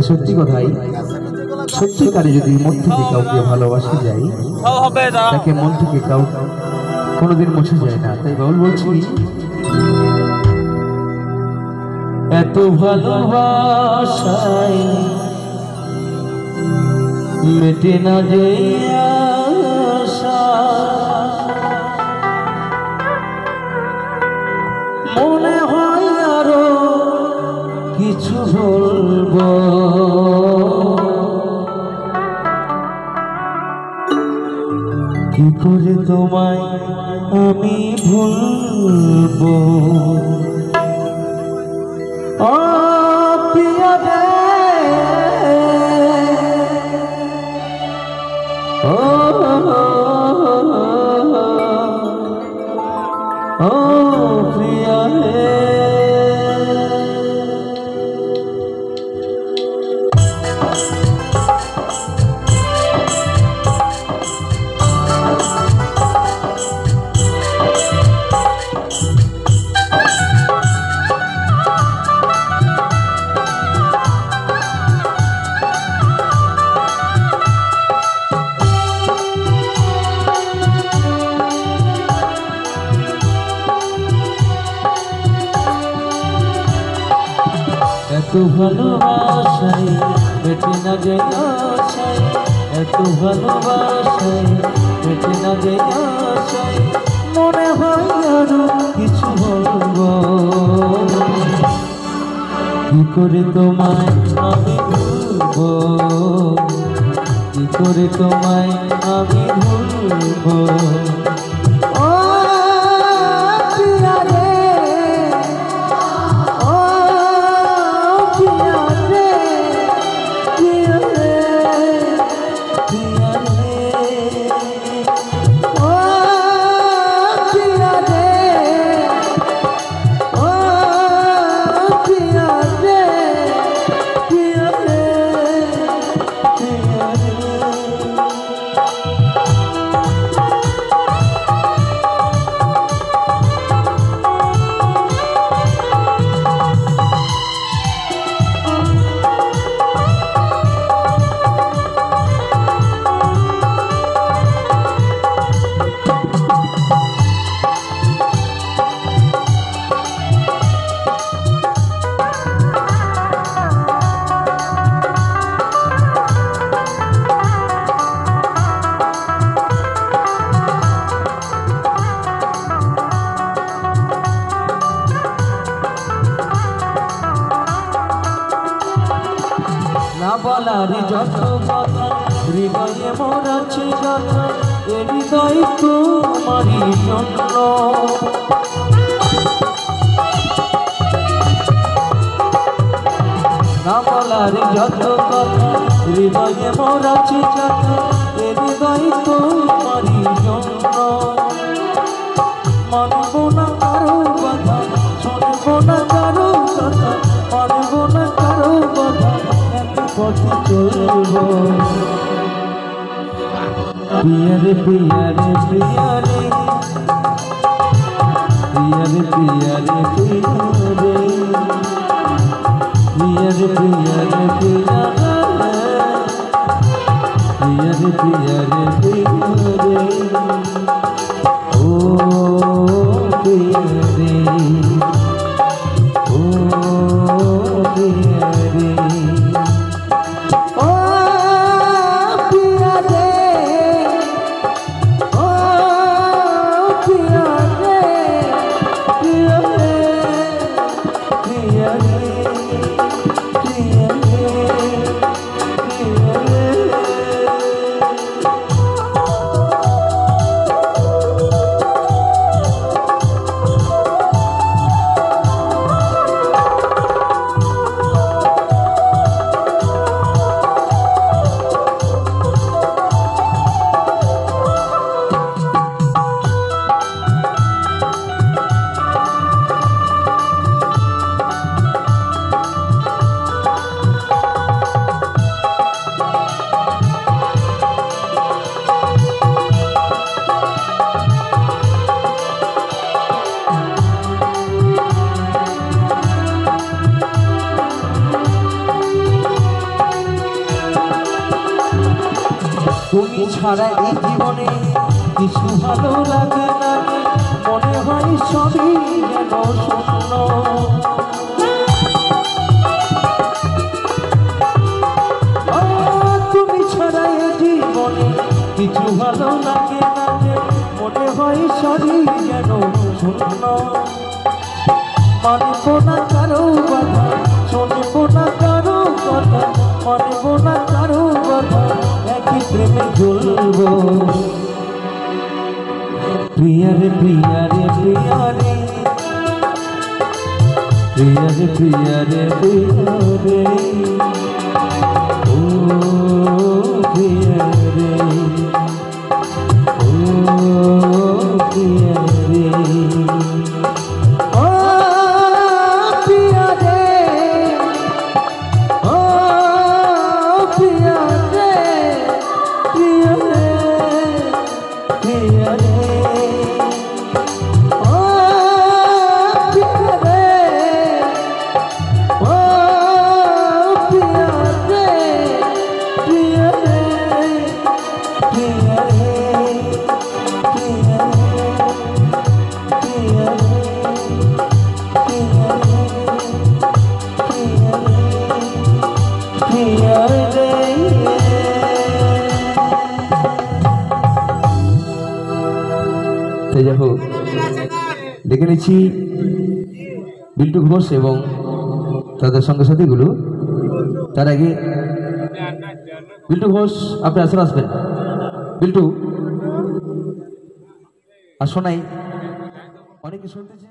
সত্যি কথাই সত্যিকারে যদি মন থেকে কাউকে ভালোবাসা যায় তাকে মন থেকে কোনোদিন মুছে যায় না। তাই বাউল বলছি, এত ভালোবাসায় মেটে না যে আশা, মনে হয় আরো কিছু বলবো, কি করে তোমায় আমি ভুলবো। ও প্রিয়া রে, ও প্রিয়া রে, এত ভালোবাসায় বেটে না যে আশায়, এত ভালোবাসায় বেটে না যে আশায়, মনে হয় আরো কিছু বলবো, কি করে তোমায় আমি ভুলবো, কি করে তোমায় আমি ভুলবো। না বলার যত কথা হৃদয়ে মোর আছে কথা, এ হৃদয় তোমারই জন্য, না বলার যত কথা হৃদয়ে মোর আছে কথা, এ হৃদয় তোমারই জন্য, মানব না কারো কথা, শুনবো না কারো কথা, মানব না কারো কথা, পথে চলবো। প্রিয়া রে প্রিয়া রে প্রিয়া রে, প্রিয়া রে প্রিয়া রে প্রিয়া রে, প্রিয়া রে প্রিয়া রে প্রিয়া রে, প্রিয়া রে প্রিয়া রে প্রিয়া রে, ও প্রিয়া রে, ও প্রিয়া রে, ছাড়া এই জীবনে কিছু ভালো লাগে না, মনে হয় সবই যেন শূন্য। তুমি ছাড়া এই জীবনে কিছু ভালো লাগে না, মনে হয় সবই যেন শূন্য। মানব না কারো কথা, শুনবো না কারো কথা, মানব না কারো কথা, একই প্রেমে জ্বলবো। প্রিয়ারে প্রিয়ারে প্রিয়ারে প্রিয়ারে প্রিয়ারে প্রিয়ারে ও প্রিয়ারে ও প্রিয়ারে যাই হোক, দেখে নিচ্ছি বিল্টু ঘোষ এবং তাদের সঙ্গে সাথীগুলো। তার আগে বিল্টু ঘোষ আপনি আসলে আসবেন। বিল্টু আর শোনাই অনেকে শুনতেছে।